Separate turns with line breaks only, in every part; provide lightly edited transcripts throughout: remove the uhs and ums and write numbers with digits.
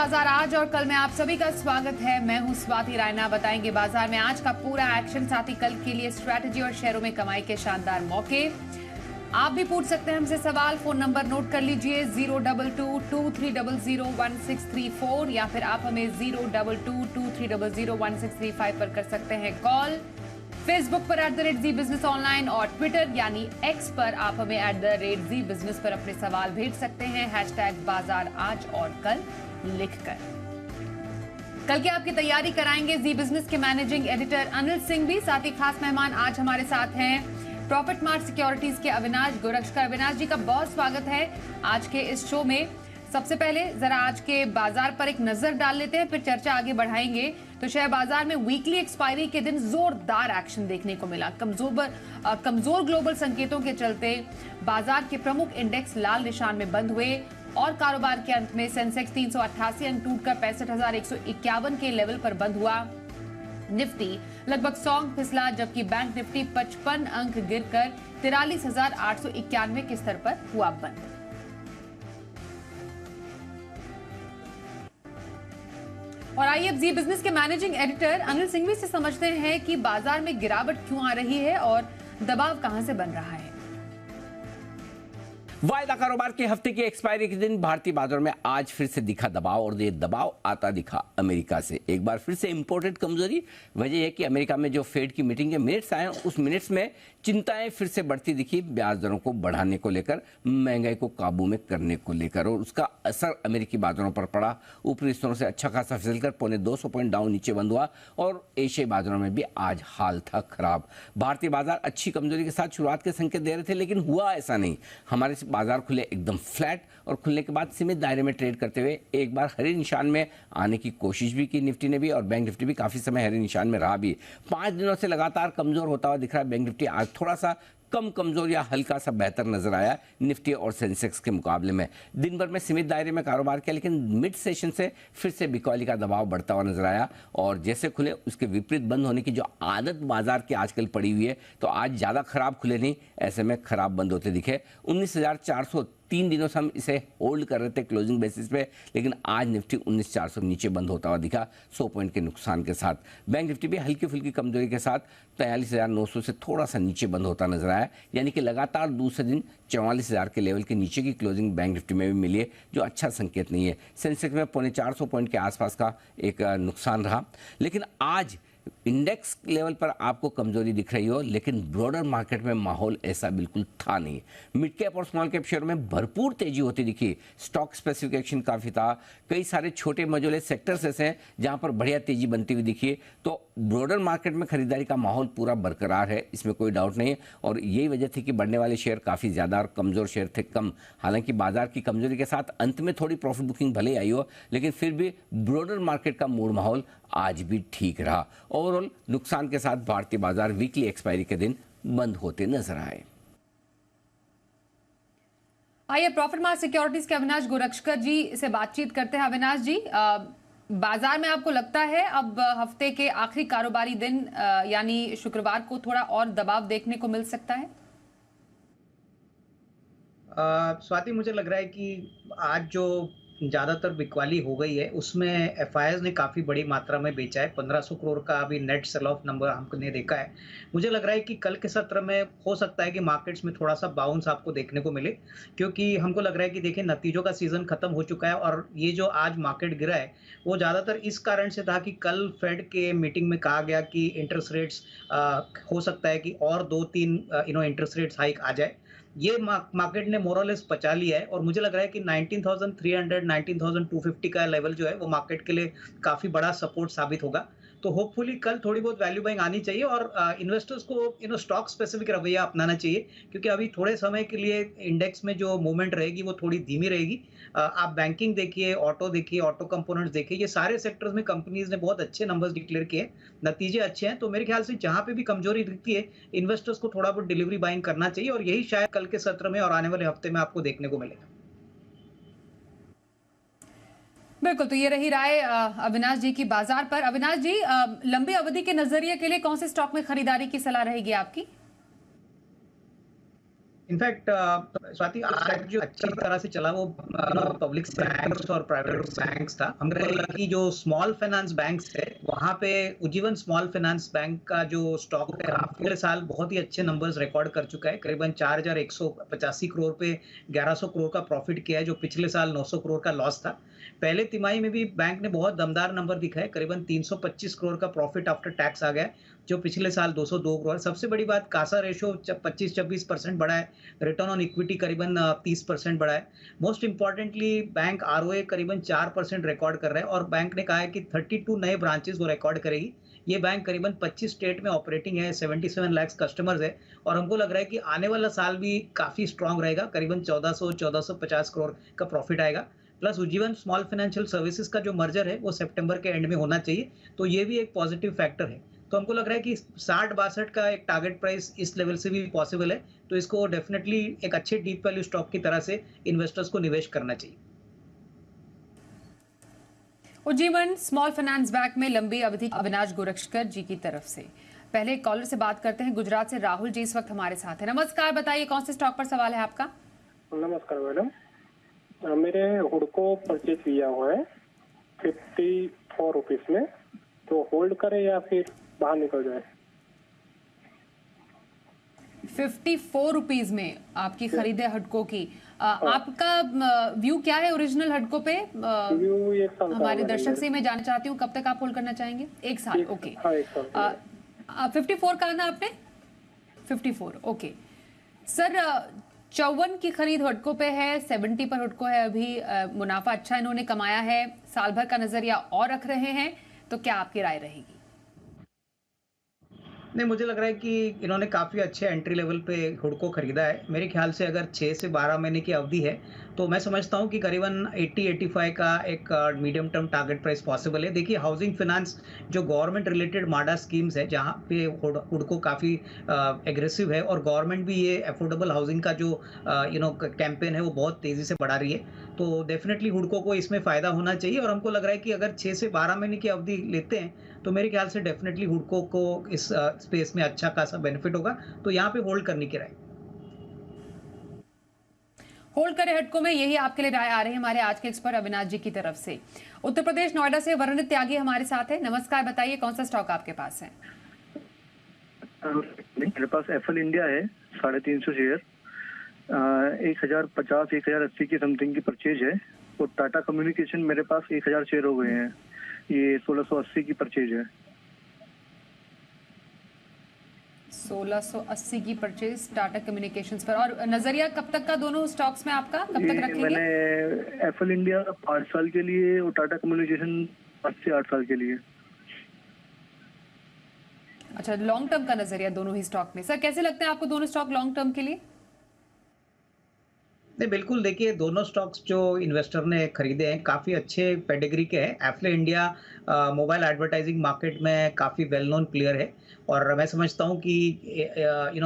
बाजार आज और कल में आप सभी का स्वागत है। मैं हूं स्वाति रायना। बताएंगे बाजार में आज का पूरा एक्शन, साथ ही कल के लिए स्ट्रैटेजी और शेयरों में कमाई के शानदार मौके। आप भी पूछ सकते हैं हमसे सवाल। फोन नंबर नोट कर लीजिए 02223001634 या फिर आप हमें 02223001635 पर कर सकते हैं कॉल। फेसबुक पर @ZEE बिजनेस ऑनलाइन और ट्विटर यानी एक्स पर आप हमें @ZEE बिजनेस पर अपने सवाल भेज सकते हैं #बाजार आज और कल लिखकर। कल की आपकी तैयारी कराएंगे जी बिजनेस के मैनेजिंग एडिटर अनिल सिंह भी। साथ ही खास मेहमान आज हमारे साथ हैं प्रॉफिट मार्ट सिक्योरिटीज के अविनाश गोरक्षकर। अविनाश जी का बहुत स्वागत है आज के इस शो में। सबसे पहले जरा आज के बाजार पर एक नजर डाल लेते हैं, फिर चर्चा आगे बढ़ाएंगे। तो शेयर बाजार में वीकली एक्सपायरी के दिन जोरदार एक्शन देखने को मिला। कमजोर ग्लोबल संकेतों के चलते बाजार के प्रमुख इंडेक्स लाल निशान में बंद हुए और कारोबार के अंत में सेंसेक्स 388 अंक टूटकर 65,151 के लेवल पर बंद हुआ। निफ्टी लगभग 100 अंक फिसला, जबकि बैंक निफ्टी 55 अंक गिरकर 43,891 के स्तर पर हुआ बंद। और आइए अब जी बिजनेस के मैनेजिंग एडिटर अनिल सिंघवी से समझते हैं कि बाजार में गिरावट क्यों आ रही है और दबाव कहां से बन रहा है।
वायदा कारोबार के हफ्ते की एक्सपायरी के दिन भारतीय बाजार में आज फिर से दिखा दबाव, और ये दबाव आता दिखा अमेरिका से। एक बार फिर से इंपोर्टेड कमजोरी। वजह है कि अमेरिका में जो फेड की मीटिंग के मिनट्स आए, उस मिनट्स में चिंताएं फिर से बढ़ती दिखी, ब्याज दरों को बढ़ाने को लेकर, महंगाई को काबू में करने को लेकर, और उसका असर अमेरिकी बाजारों पर पड़ा। ऊपरी स्तरों से अच्छा खासा फिसलकर 250 पॉइंट डाउन नीचे बंद हुआ, और एशियाई बाजारों में भी आज हाल था खराब। भारतीय बाजार अच्छी कमजोरी के साथ शुरुआत के संकेत दे रहे थे, लेकिन हुआ ऐसा नहीं। हमारे बाजार खुले एकदम फ्लैट, और खुलने के बाद सीमित दायरे में ट्रेड करते हुए एक बार हरे निशान में आने की कोशिश भी की निफ्टी ने भी, और बैंक निफ्टी भी काफी समय हरे निशान में रहा भी। 5 दिनों से लगातार कमजोर होता हुआ दिख रहा है बैंक निफ्टी। आज थोड़ा सा कम कमजोर या हल्का सा बेहतर नजर आया निफ्टी और सेंसेक्स के मुकाबले में। दिन भर में सीमित दायरे में कारोबार किया, लेकिन मिड सेशन से फिर से बिकवाली का दबाव बढ़ता हुआ नजर आया, और जैसे खुले उसके विपरीत बंद होने की जो आदत बाजार की आजकल पड़ी हुई है, तो आज ज्यादा खराब खुले नहीं, ऐसे में खराब बंद होते दिखे। 19,400 3 दिनों से हम इसे होल्ड कर रहे थे क्लोजिंग बेसिस पे, लेकिन आज निफ्टी 19,400 नीचे बंद होता हुआ दिखा 100 पॉइंट के नुकसान के साथ। बैंक निफ्टी भी हल्की फुल्की कमजोरी के साथ 43,900 से थोड़ा सा नीचे बंद होता नजर आया, यानी कि लगातार दूसरे दिन 44,000 के लेवल के नीचे की क्लोजिंग बैंक निफ्टी में भी मिली है, जो अच्छा संकेत नहीं है। सेंसेक्स में 450 पॉइंट के आसपास का एक नुकसान रहा। लेकिन आज इंडेक्स लेवल पर आपको कमजोरी दिख रही हो, लेकिन ब्रॉडर मार्केट में माहौल ऐसा बिल्कुल था नहीं। मिड कैप और स्मॉल कैप शेयर में भरपूर तेजी होती दिखी। स्टॉक स्पेसिफिकेशन काफी था, कई सारे छोटे मझोले सेक्टर्स ऐसे हैं जहां पर बढ़िया तेजी बनती हुई दिखी। तो ब्रॉडर मार्केट में खरीदारी का माहौल पूरा बरकरार है, इसमें कोई डाउट नहीं है, और यही वजह थी कि बढ़ने वाले शेयर काफी ज्यादा और कमजोर शेयर थे कम। हालांकि बाजार की कमजोरी के साथ अंत में थोड़ी प्रॉफिट बुकिंग भले आई हो, लेकिन फिर भी ब्रॉडर मार्केट का मूड माहौल आज भी ठीक रहा। ओवरऑल नुकसान के साथ भारतीय बाजार वीकली एक्सपायरी के दिन बंद होते नजर आए।
आइए प्रॉफिट मार्ट सिक्योरिटीज के अविनाश गोरक्षकर जी से बातचीत करते हैं। अविनाश जी, बाजार में आपको लगता है अब हफ्ते के आखिरी कारोबारी दिन यानी शुक्रवार को थोड़ा और दबाव देखने को मिल सकता है?
स्वाति, मुझे लग रहा है कि आज जो ज़्यादातर बिकवाली हो गई है, उसमें एफआईआईज़ ने काफ़ी बड़ी मात्रा में बेचा है। 1500 करोड़ का अभी नेट सेल ऑफ नंबर हमने देखा है। मुझे लग रहा है कि कल के सत्र में हो सकता है कि मार्केट्स में थोड़ा सा बाउंस आपको देखने को मिले, क्योंकि हमको लग रहा है कि देखिए नतीजों का सीजन खत्म हो चुका है, और ये जो आज मार्केट गिरा है वो ज़्यादातर इस कारण से था कि कल फेड के मीटिंग में कहा गया कि इंटरेस्ट रेट्स हो सकता है कि और 2-3 इंटरेस्ट रेट्स हाइक आ जाए। ये मार्केट ने मोरलेस पचा लिया है, और मुझे लग रहा है कि 19,300 19,250 का लेवल जो है वो मार्केट के लिए काफी बड़ा सपोर्ट साबित होगा। तो होपफुली कल थोड़ी बहुत वैल्यू बाइंग आनी चाहिए, और इन्वेस्टर्स को स्टॉक स्पेसिफिक रवैया अपनाना चाहिए, क्योंकि अभी थोड़े समय के लिए इंडेक्स में जो मूवमेंट रहेगी वो थोड़ी धीमी रहेगी। आप बैंकिंग देखिए, ऑटो देखिए, ऑटो कंपोनेंट्स देखिए, ये सारे सेक्टर्स में कंपनीज ने बहुत अच्छे नंबर्स डिक्लेयर किए, नतीजे अच्छे हैं। तो मेरे ख्याल से जहां पे भी कमजोरी दिखती है, इन्वेस्टर्स को थोड़ा बहुत डिलीवरी बाइंग करना चाहिए, और यही शायद कल के सत्र में और आने वाले हफ्ते में आपको देखने को मिलेगा।
बिल्कुल, तो ये रही राय अविनाश जी की बाजार पर। अविनाश जी, लंबी अवधि के नजरिए के लिए कौन से स्टॉक में खरीदारी की सलाह रहेगी आपकी?
इनफैक्ट स्वाति आज जो अच्छी तरह से चला वो पब्लिक बैंक्स और प्राइवेट बैंक्स था। हमको लगा कि जो स्मॉल फाइनेंस बैंक्स है वहां पे उज्जीवन स्मॉल फाइनेंस बैंक का जो स्टॉक है पिछले साल बहुत ही अच्छे नंबर्स रिकॉर्ड कर चुका है। करीबन 4,185 करोड़ पे 1,100 करोड़ का प्रॉफिट किया है, जो पिछले साल 900 करोड़ का लॉस था। पहले तिमाही में भी बैंक ने बहुत दमदार नंबर दिखाए, करीबन 325 करोड़ का प्रॉफिट आफ्टर टैक्स आ गया, जो पिछले साल 202 करोड़। सबसे बड़ी बात, कासा रेशो 25-26% बढ़ा है, रिटर्न ऑन इक्विटी करीबन 30% बढ़ा है। मोस्ट इंपॉर्टेंटली बैंक आरओए करीबन 4% रिकॉर्ड कर रहा है और बैंक ने कहा है कि 32 नए ब्रांचेस वो रिकॉर्ड करेगी। ये बैंक करीबन 25 स्टेट में ऑपरेटिंग है, 77 लाख कस्टमर्स है और हमको लग रहा है कि आने वाला साल भी काफी स्ट्रांग रहेगा। करीबन 1450 करोड़ का प्रॉफिट आएगा। Plus Ujjivan small financial services का जो मर्जर है वो सितंबर के एंड में होना चाहिए, तो ये भी एक पॉजिटिव फैक्टर है। तो हमको लग रहा है कि 60-62 का एक टारगेट प्राइस इस लेवल से भी पॉसिबल है, तो इसको डेफिनेटली एक अच्छे डीप वैल्यू स्टॉक की तरह से इन्वेस्टर्स को निवेश करना चाहिए।
उज्जीवन स्मॉल फाइनेंस बैंक में लंबी अवधि अविनाश गोरक्षकर जी की तरफ से। पहले एक कॉलर से बात करते हैं। गुजरात से राहुल जी इस वक्त हमारे साथ है। नमस्कार, बताइए कौन से स्टॉक पर सवाल है आपका?
नमस्कार मैडम, मेरे हुडको परचेज किया हुआ है 54 रुपीज में, तो होल्ड करें या फिर बाहर निकल जाए?
54 रुपीज में आपकी खरीद है हडको की। आपका व्यू क्या है ओरिजिनल हडको पे?
व्यू एक साल
हमारे दर्शक से मैं जानना चाहती हूँ कब तक आप होल्ड करना चाहेंगे? एक साल, ओके। 54 कहा ना आपने? 54, ओके सर। 54 की खरीद हडको पे है, 70 पर हडको है अभी। मुनाफा अच्छा इन्होंने कमाया है, साल भर का नजरिया और रख रहे हैं, तो क्या आपकी राय रहेगी?
नहीं, मुझे लग रहा है कि इन्होंने काफ़ी अच्छे एंट्री लेवल पे हुडको खरीदा है। मेरे ख्याल से अगर 6 से 12 महीने की अवधि है तो मैं समझता हूँ कि करीबन 80-85 का एक medium term target price possible है। देखिए, हाउसिंग फाइनेंस जो गवर्नमेंट रिलेटेड माडा स्कीम्स है जहाँ पे हुडको काफ़ी एग्रेसिव है और गवर्नमेंट भी ये अफोर्डेबल हाउसिंग का जो कैंपेन है वो बहुत तेज़ी से बढ़ा रही है, तो डेफिनेटली हुडको को इसमें फ़ायदा होना चाहिए। और हमको लग रहा है कि अगर 6 से 12 महीने की अवधि लेते हैं तो मेरे ख्याल से डेफिनेटली हुडको को इस स्पेस में अच्छा खासा बेनिफिट होगा, तो यहाँ पे होल्ड करने की राय।
होल्ड करें हडको में, यही आपके लिए राय आ रही है हमारे आज के एक्सपर्ट अविनाश जी की तरफ से। उत्तर प्रदेश नोएडा से वरुण त्यागी हमारे साथ है। नमस्कार, बताइए कौन सा स्टॉक आपके पास है?
मेरे पास एफएल इंडिया है 350 शेयर, 1050-1080 की समथिंग की परचेज है। और टाटा कम्युनिकेशन मेरे पास 1000 शेयर हो गए हैं, ये 1680 की परचेज है।
1680 की परचेज टाटा कम्युनिकेशंस पर। और नजरिया कब तक का दोनों स्टॉक्स में आपका, कब तक रखेंगे?
मैंने एफएल इंडिया 5 साल के लिए और टाटा कम्युनिकेशन 5 से 8 साल के लिए।
अच्छा, लॉन्ग टर्म का नजरिया दोनों ही स्टॉक में। सर कैसे लगते हैं आपको दोनों स्टॉक लॉन्ग टर्म के लिए?
नहीं, बिल्कुल। देखिए, दोनों स्टॉक्स जो इन्वेस्टर ने खरीदे हैं काफ़ी अच्छे पेडिग्री के हैं। एफले इंडिया मोबाइल एडवर्टाइजिंग मार्केट में काफ़ी वेल नोन प्लेयर है और मैं समझता हूं कि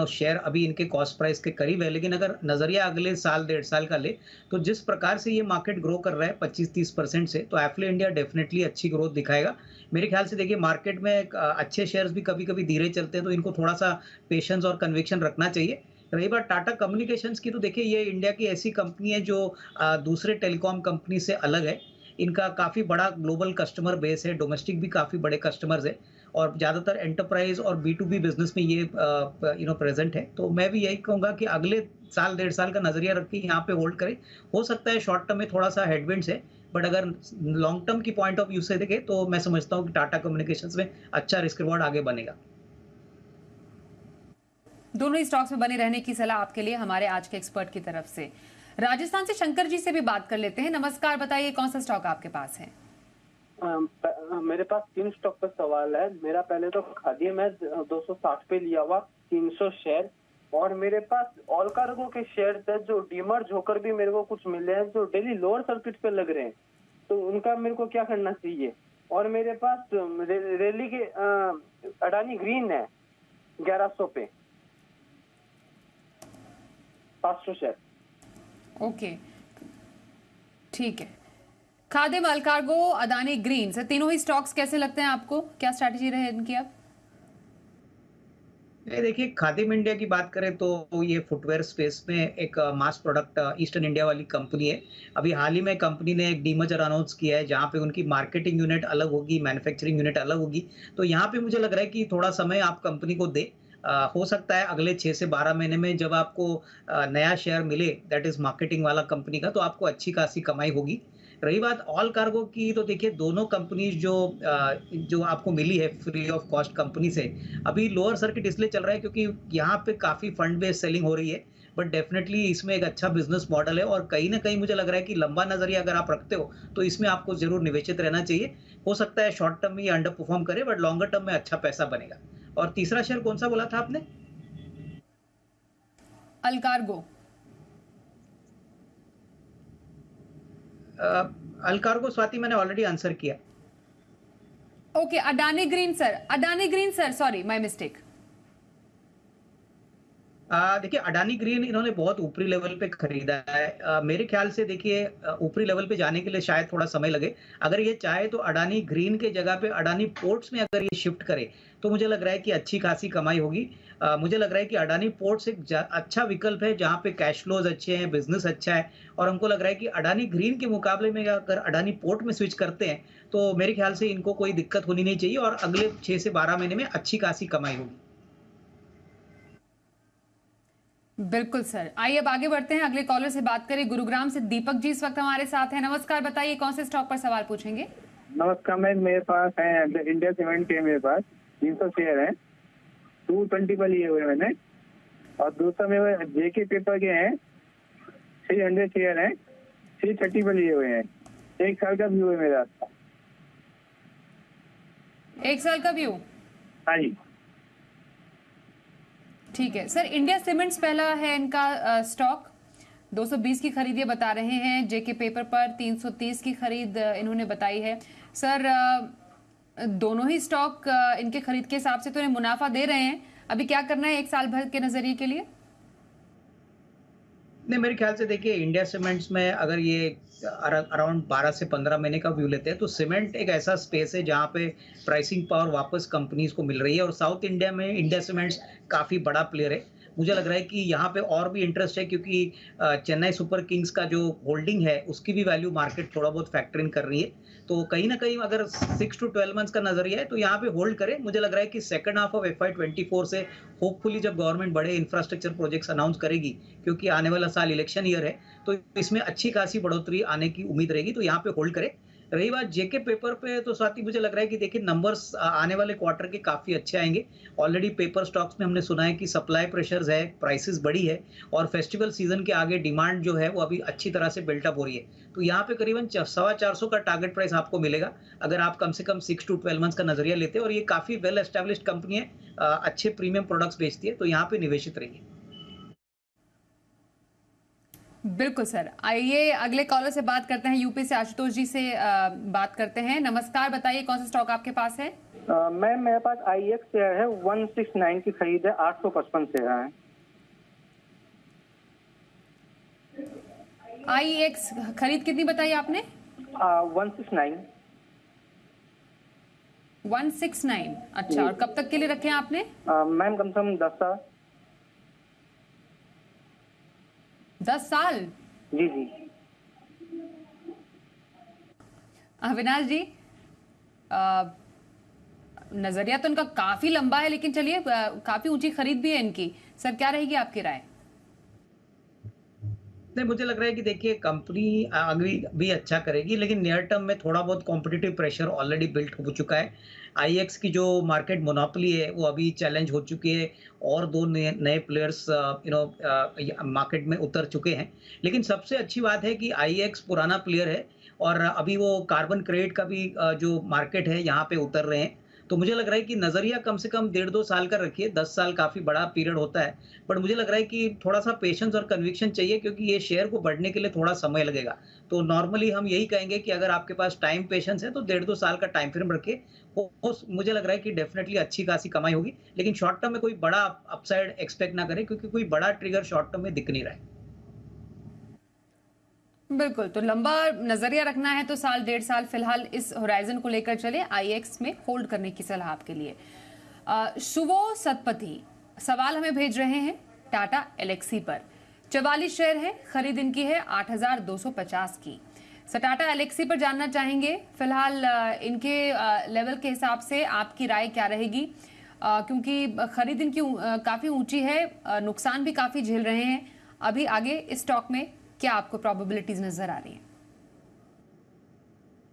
शेयर अभी इनके कॉस्ट प्राइस के करीब है, लेकिन अगर नज़रिया अगले साल 1.5 साल का ले तो जिस प्रकार से ये मार्केट ग्रो कर रहा है 25-30% से, तो एफले इंडिया डेफिनेटली अच्छी ग्रोथ दिखाएगा मेरे ख्याल से। देखिए, मार्केट में अच्छे शेयर्स भी कभी कभी धीरे चलते हैं, तो इनको थोड़ा सा पेशेंस और कन्विक्शन रखना चाहिए। रही बात टाटा कम्युनिकेशंस की, तो देखिए ये इंडिया की ऐसी कंपनी है जो दूसरे टेलीकॉम कंपनी से अलग है। इनका काफ़ी बड़ा ग्लोबल कस्टमर बेस है, डोमेस्टिक भी काफ़ी बड़े कस्टमर्स है और ज़्यादातर एंटरप्राइज और B2B बिजनेस में ये प्रेजेंट है। तो मैं भी यही कहूँगा कि अगले साल 1.5 साल का नजरिया रख के यहाँ पे होल्ड करें। हो सकता है शॉर्ट टर्म में थोड़ा सा हेडविंड्स है, बट अगर लॉन्ग टर्म की पॉइंट ऑफ व्यू से देखें तो मैं समझता हूँ कि टाटा कम्युनिकेशंस में अच्छा रिस्क रिवॉर्ड आगे बनेगा।
दोनों ही स्टॉक्स में बने रहने की सलाह आपके लिए हमारे आज के एक्सपर्ट की तरफ से। राजस्थान से शंकर जी से भी बात कर लेते हैं। नमस्कार, बताइए कौन सा स्टॉक आपके पास है?
मेरे पास 3 स्टॉक पर सवाल है। मेरा पहले तो खादी में 260 पे लिया हुआ 300 शेयर, और मेरे पास ऑल कार्गो के शेयर है जो डीमर्ज होकर भी मेरे को कुछ मिले हैं जो डेली लोअर सर्किट पे लग रहे हैं, तो उनका मेरे को क्या करना चाहिए? और मेरे पास रैली के अडानी ग्रीन है 1100 पे 500 शेयर।
ओके, ठीक है। खादिम, अल्कार्गो, अदानी ग्रीन से तीनों ही स्टॉक्स कैसे लगते हैं आपको? क्या स्ट्रैटेजी रहे इनकी अब?
ये देखिए, खादिम इंडिया की बात करें तो ये फुटवेयर स्पेस में एक मास प्रोडक्ट ईस्टर्न इंडिया वाली कंपनी है। अभी हाल ही में कंपनी ने एक डीमर्जर अनाउंस किया है, जहाँ पे उनकी मार्केटिंग यूनिट अलग होगी, मैन्युफैक्चरिंग यूनिट अलग होगी। तो यहाँ पे मुझे लग रहा है कि थोड़ा समय आप कंपनी को दें। हो सकता है अगले 6 से 12 महीने में जब आपको नया शेयर मिले, दैट इज़ मार्केटिंग वाला कंपनी का, तो आपको अच्छी खासी कमाई होगी। रही बात ऑल कार्गो की, तो देखिए दोनों कंपनीज़ जो आपको मिली है फ्री ऑफ कॉस्ट कंपनी से, अभी लोअर सर्किट इसलिए चल रहा है क्योंकि यहाँ पे काफ़ी फंड बेस्ड सेलिंग हो रही है। बट डेफिनेटली इसमें एक अच्छा बिज़नेस मॉडल है और कहीं न कहीं मुझे लग रहा है कि लंबा नज़रिया अगर आप रखते हो, तो इसमें आपको ज़रूर निवेशित रहना चाहिए। हो सकता है शॉर्ट टर्म में ये अंडर परफॉर्म करे, बट लॉन्गर टर्म में अच्छा पैसा बनेगा। और तीसरा शेयर कौन-सा बोला था आपने?
अलकार्गो।
अल्कार्गो स्वाति मैंने ऑलरेडी आंसर किया।
Okay, Adani green sir, Adani green sir, sorry my mistake.
देखिए, अडानी ग्रीन इन्होंने बहुत ऊपरी लेवल पे खरीदा है। मेरे ख्याल से देखिए, ऊपरी लेवल पे जाने के लिए शायद थोड़ा समय लगे। अगर ये चाहे तो अडानी ग्रीन के जगह पे अडानी पोर्ट्स में अगर ये शिफ्ट करे, तो मुझे लग रहा है कि अच्छी खासी कमाई होगी। मुझे लग रहा है कि अडानी पोर्ट्स एक अच्छा विकल्प है, जहाँ पे कैश फ्लोज अच्छे हैं, बिजनेस अच्छा है। और हमको लग रहा है कि अडानी ग्रीन के मुकाबले में अगर अडानी पोर्ट में स्विच करते हैं, तो मेरे ख्याल से इनको कोई दिक्कत होनी नहीं चाहिए और अगले 6 से 12 महीने में अच्छी खासी कमाई होगी।
बिल्कुल सर, आइए अब आगे बढ़ते हैं, अगले कॉलर से बात करें। गुरुग्राम से दीपक जी इस वक्त हमारे साथ हैं। नमस्कार, बताइए कौन से स्टॉक पर सवाल पूछेंगे?
नमस्कार मैम, मेरे पास है इंडिया सीमेंट के, मेरे पास 300 शेयर हैं, 220 पर लिए हुए हैं मैंने। और दूसरा मेरे जेके पेपर के हैं 300 शेयर हैं, 330 पर लिए हुए हैं। 1 साल का व्यू है मेरा।
1 साल का व्यू?
हाँ जी।
ठीक है सर, इंडिया सीमेंट्स पहला है इनका स्टॉक, 220 की खरीद ये बता रहे हैं। जेके पेपर पर 330 की खरीद इन्होंने बताई है। सर दोनों ही स्टॉक इनके खरीद के हिसाब से तो इन्हें मुनाफा दे रहे हैं। अभी क्या करना है 1 साल भर के नजरिए के लिए?
नहीं, मेरे ख्याल से देखिए, इंडिया सीमेंट्स में अगर ये अराउंड 12 से 15 महीने का व्यू लेते हैं, तो सीमेंट एक ऐसा स्पेस है जहाँ पे प्राइसिंग पावर वापस कंपनीज को मिल रही है और साउथ इंडिया में इंडिया सीमेंट्स काफ़ी बड़ा प्लेयर है। मुझे लग रहा है कि यहाँ पे और भी इंटरेस्ट है क्योंकि चेन्नई सुपर किंग्स का जो होल्डिंग है उसकी भी वैल्यू मार्केट थोड़ा बहुत फैक्टर इन कर रही है। तो कहीं ना कहीं अगर 6 to 12 मंथ्स का नजरिया है तो यहाँ पे होल्ड करें। मुझे लग रहा है कि सेकंड हाफ ऑफ FY24 से होपफुली जब गवर्नमेंट बड़े इंफ्रास्ट्रक्चर प्रोजेक्ट्स अनाउंस करेगी, क्योंकि आने वाला साल इलेक्शन ईयर है, तो इसमें अच्छी खासी बढ़ोतरी आने की उम्मीद रहेगी, तो यहाँ पे होल्ड करें। रही बात जेके पेपर पे, तो साथ ही मुझे लग रहा है कि देखिए नंबर्स आने वाले क्वार्टर के काफ़ी अच्छे आएंगे। ऑलरेडी पेपर स्टॉक्स में हमने सुना है कि सप्लाई प्रेशर्स है, प्राइसेस बढ़ी है और फेस्टिवल सीजन के आगे डिमांड जो है वो अभी अच्छी तरह से बिल्टअप हो रही है। तो यहाँ पे करीबन 450 का टारगेट प्राइस आपको मिलेगा अगर आप कम से कम 6 to 12 मंथ्स का नजरिया लेते हैं। और ये काफ़ी वेल एस्टेब्लिश्ड कंपनी है, अच्छे प्रीमियम प्रोडक्ट्स बेचती है, तो यहाँ पे निवेशित रहिए।
बिल्कुल सर, आइए अगले कॉलर से बात करते हैं। यूपी से आशुतोष जी से बात करते हैं। नमस्कार, बताइए कौन सा स्टॉक आपके पास है?
मैम मेरे पास IEX शेयर है, 169 की खरीद है, 855 शेयर है।
IEX खरीद कितनी बताई आपने?
169।
169, अच्छा। और कब तक के लिए रखे हैं आपने?
मैम कम से कम 10 साल।
10 साल?
जी जी।
अविनाश जी, नजरिया तो इनका काफी लंबा है, लेकिन चलिए काफी ऊंची खरीद भी है इनकी। सर क्या रहेगी आपकी राय?
नहीं, मुझे लग रहा है कि देखिए कंपनी अभी भी अच्छा करेगी, लेकिन नियर टर्म में थोड़ा बहुत कॉम्पिटिटिव प्रेशर ऑलरेडी बिल्ट हो चुका है। IEX की जो मार्केट मोनोपोली है वो अभी चैलेंज हो चुकी है और 2 नए प्लेयर्स मार्केट में उतर चुके हैं। लेकिन सबसे अच्छी बात है कि IEX पुराना प्लेयर है और अभी वो कार्बन क्रेडिट का भी जो मार्केट है यहाँ पे उतर रहे हैं। तो मुझे लग रहा है कि नज़रिया कम से कम 1.5-2 साल का रखिए। 10 साल काफ़ी बड़ा पीरियड होता है, बट मुझे लग रहा है कि थोड़ा सा पेशेंस और कन्विक्शन चाहिए क्योंकि ये शेयर को बढ़ने के लिए थोड़ा समय लगेगा। तो नॉर्मली हम यही कहेंगे कि अगर आपके पास टाइम पेशेंस है तो 1.5-2 साल का टाइम फ्रेम रखिए। मुझे लग रहा है कि डेफिनेटली अच्छी खासी कमाई होगी, लेकिन शॉर्ट टर्म में कोई बड़ा अपसाइड एक्सपेक्ट ना करें क्योंकि कोई बड़ा ट्रिगर शॉर्ट टर्म में दिख नहीं रहा है।
बिल्कुल, तो लंबा नजरिया रखना है तो साल 1.5 साल फिलहाल इस होराइजन को लेकर चले। IEX में होल्ड करने की सलाह आपके लिए। शुभो सतपथी, सवाल हमें भेज रहे हैं टाटा एलेक्सी पर। 44 शेयर है, खरीद इनकी है 8,250 की। सर, टाटा एलेक्सी पर जानना चाहेंगे फिलहाल इनके लेवल के हिसाब से आपकी राय क्या रहेगी, क्योंकि खरीद इनकी काफी ऊंची है, नुकसान भी काफी झेल रहे हैं। अभी आगे इस स्टॉक में क्या आपको प्रोबेबिलिटीज नजर आ रही है?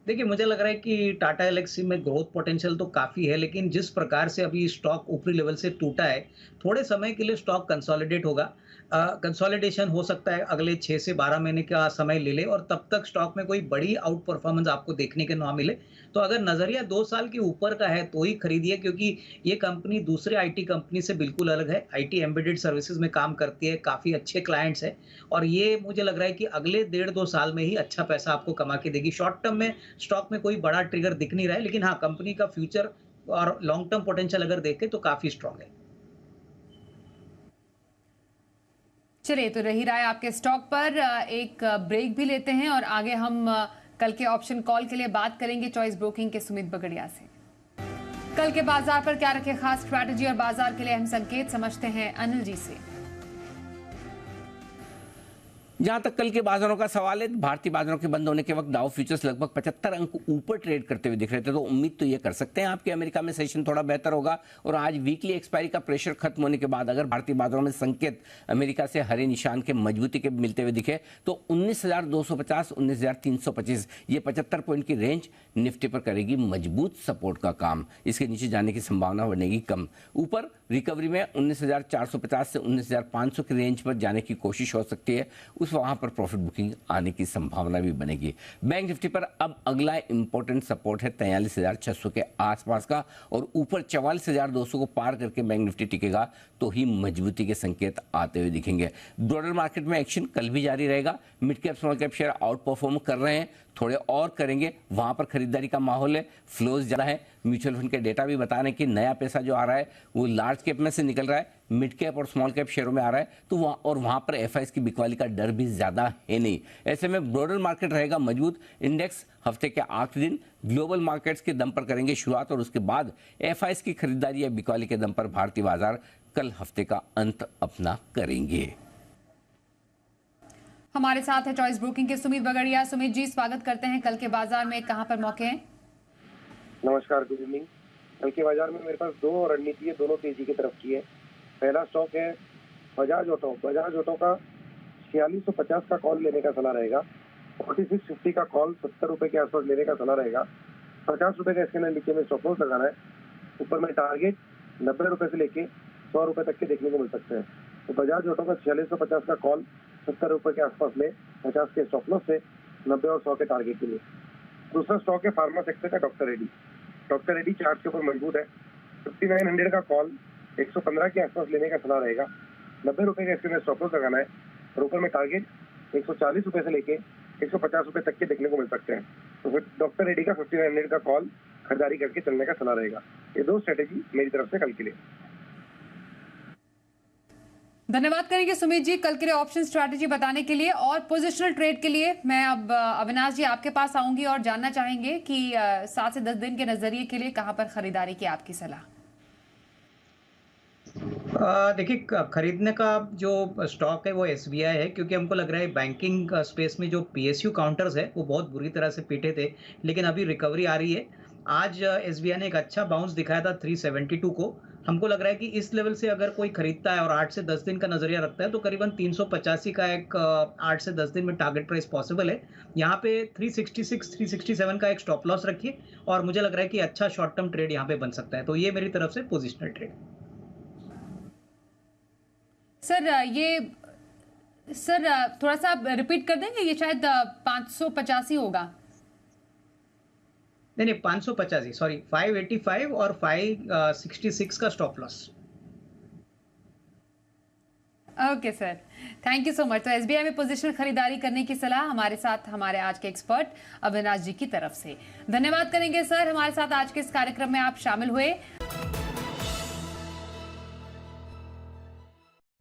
देखिए, मुझे लग रहा है कि टाटा एलेक्सी में ग्रोथ पोटेंशियल तो काफ़ी है, लेकिन जिस प्रकार से अभी स्टॉक ऊपरी लेवल से टूटा है, थोड़े समय के लिए स्टॉक कंसोलिडेट होगा। कंसोलिडेशन हो सकता है अगले 6 से 12 महीने का समय ले ले और तब तक स्टॉक में कोई बड़ी आउट परफॉर्मेंस आपको देखने के ना मिले। तो अगर नज़रिया 2 साल के ऊपर का है तो ही खरीदिए, क्योंकि ये कंपनी दूसरे आईटी कंपनी से बिल्कुल अलग है। आईटी एम्बेडेड सर्विसेज में काम करती है, काफ़ी अच्छे क्लाइंट्स हैं और ये मुझे लग रहा है कि अगले 1.5-2 साल में ही अच्छा पैसा आपको कमा के देगी। शॉर्ट टर्म में स्टॉक में कोई बड़ा ट्रिगर दिख नहीं रहा है, लेकिन हाँ, कंपनी का फ्यूचर और लॉन्ग टर्म पोटेंशियल अगर देखें तो काफ़ी स्ट्रांग है।
चलिए, तो रही राय आपके स्टॉक पर। एक ब्रेक भी लेते हैं और आगे हम कल के ऑप्शन कॉल के लिए बात करेंगे चॉइस ब्रोकिंग के सुमित बगड़िया से। कल के बाजार पर क्या रखे खास स्ट्रैटेजी और बाजार के लिए अहम संकेत, समझते हैं अनिल जी से।
जहां तक कल के बाजारों का सवाल है, भारतीय बाजारों के बंद होने के वक्त डाउ फ्यूचर्स लगभग 75 अंक ऊपर ट्रेड करते हुए दिख रहे थे, तो उम्मीद तो ये कर सकते हैं आपके अमेरिका में सेशन थोड़ा बेहतर होगा। और आज वीकली एक्सपायरी का प्रेशर खत्म होने के बाद अगर भारतीय बाजारों में संकेत अमेरिका से हरे निशान के मजबूती के मिलते हुए दिखे तो 19,250, 19,325 ये 75 पॉइंट की रेंज निफ्टी पर करेगी मजबूत सपोर्ट का काम। इसके नीचे जाने की संभावना बनेगी कम। ऊपर रिकवरी में 19,450 से 19,500 की रेंज पर जाने की कोशिश हो सकती है, उस वहां पर प्रॉफिट बुकिंग आने की संभावना भी बनेगी। बैंक निफ्टी पर अब अगला इंपॉर्टेंट सपोर्ट है 43,600 के आसपास का और ऊपर 44,200 को पार करके बैंक निफ्टी टिकेगा तो ही मजबूती के संकेत आते हुए दिखेंगे। ब्रॉडर मार्केट में एक्शन कल भी जारी रहेगा। Mid cap small cap share out perform कर रहे हैं, थोड़े और करेंगे, वहां पर खरीदारी का माहौल है, फ्लोज ज्यादा है। म्यूचुअल फंड के डेटा भी बता रहे हैं कि नया पैसा जो आ रहा है वो लार्ज कैप में से निकल रहा है, मिड कैप और स्मॉल कैप शेयरों में आ रहा है, तो वहां पर एफआईएस की बिकवाली का डर भी ज्यादा है नहीं। ऐसे में ब्रॉडर मार्केट रहेगा मजबूत। इंडेक्स हफ्ते के आखिरी दिन ग्लोबल मार्केट्स के दम पर करेंगे शुरुआत और उसके बाद एफआईएस की खरीदारी या बिकवाली के दम पर भारतीय बाजार कल हफ्ते का अंत अपना करेंगे।
हमारे साथ है चॉइस ब्रोकिंग के सुमित बगड़िया। सुमित जी, स्वागत करते हैं। कल के बाजार में कहां पर मौके हैं?
नमस्कार, गुड इवनिंग। कल के बाजार में मेरे पास 2 रणनीति है, दोनों तेजी की तरफ की है। पहला स्टॉक है बजाज ऑटो। बजाज ऑटो का 4650 का कॉल लेने का सलाह रहेगा। 4650 का कॉल 70 रुपए के आसपास लेने का सलाह रहेगा। 50 रुपए का इसके नीचे में स्टॉप लॉस लगाना है। ऊपर में टारगेट 90 रुपए से लेके 100 रुपए तक के देखने को मिल सकते हैं। तो बजाज ऑटो का 4650 का कॉल 70 रुपए के आसपास ले, 50 के स्टॉप लॉस से 90 और 100 के टारगेट के लिए। दूसरा स्टॉक है फार्मा सेक्टर का doctor Reddy. Doctor Reddy chart के ऊपर मजबूत है। 5900 का कॉल 115 के आसपास लेने का सलाह रहेगा। 90 रुपए का इसके स्टॉप लॉस लगाना है और ऊपर में टारगेट 140 रुपए से लेके 150 रुपए तक के देखने को मिल सकते हैं। तो फिर डॉक्टर रेड्डी का 5900 का कॉल खरीदारी करके चलने का सलाह रहेगा। ये 2 स्ट्रेटेजी मेरी तरफ से कल के लिए।
धन्यवाद करेंगे सुमित जी कल के लिए ऑप्शन स्ट्रैटेजी बताने के लिए। और पोजिशनल ट्रेड के लिए मैं अब अविनाश जी आपके पास आऊंगी और जानना चाहेंगे कि 7 से 10 दिन के नजरिए के लिए कहां पर खरीदारी की आपकी सलाह?
देखिए, खरीदने का जो स्टॉक है वो एसबीआई है, क्योंकि हमको लग रहा है बैंकिंग स्पेस में जो पीएसयू काउंटर्स है वो बहुत बुरी तरह से पीटे थे, लेकिन अभी रिकवरी आ रही है। आज एसबीआई ने एक अच्छा बाउंस दिखाया था 372 को। हमको लग रहा है कि इस लेवल से अगर कोई खरीदता है और 8 से 10 दिन का नजरिया रखता है तो करीबन 385 का एक 8 से 10 दिन में टारगेट प्राइस पॉसिबल है। यहाँ पे 366, 367 का एक स्टॉप लॉस रखिए और मुझे लग रहा है कि अच्छा शॉर्ट टर्म ट्रेड यहाँ पे बन सकता है। तो ये मेरी तरफ से पोजिशनल ट्रेड।
सर थोड़ा सा रिपीट कर देंगे, ये शायद 585 होगा।
नहीं, 585, सॉरी, 585 और 566 का stop loss.
Okay sir, thank you so much. तो एसबीआई में पोजीशन खरीदारी करने की सलाह हमारे साथ हमारे आज के एक्सपर्ट अविनाश जी की तरफ से। धन्यवाद करेंगे सर, हमारे साथ आज के इस कार्यक्रम में आप शामिल हुए।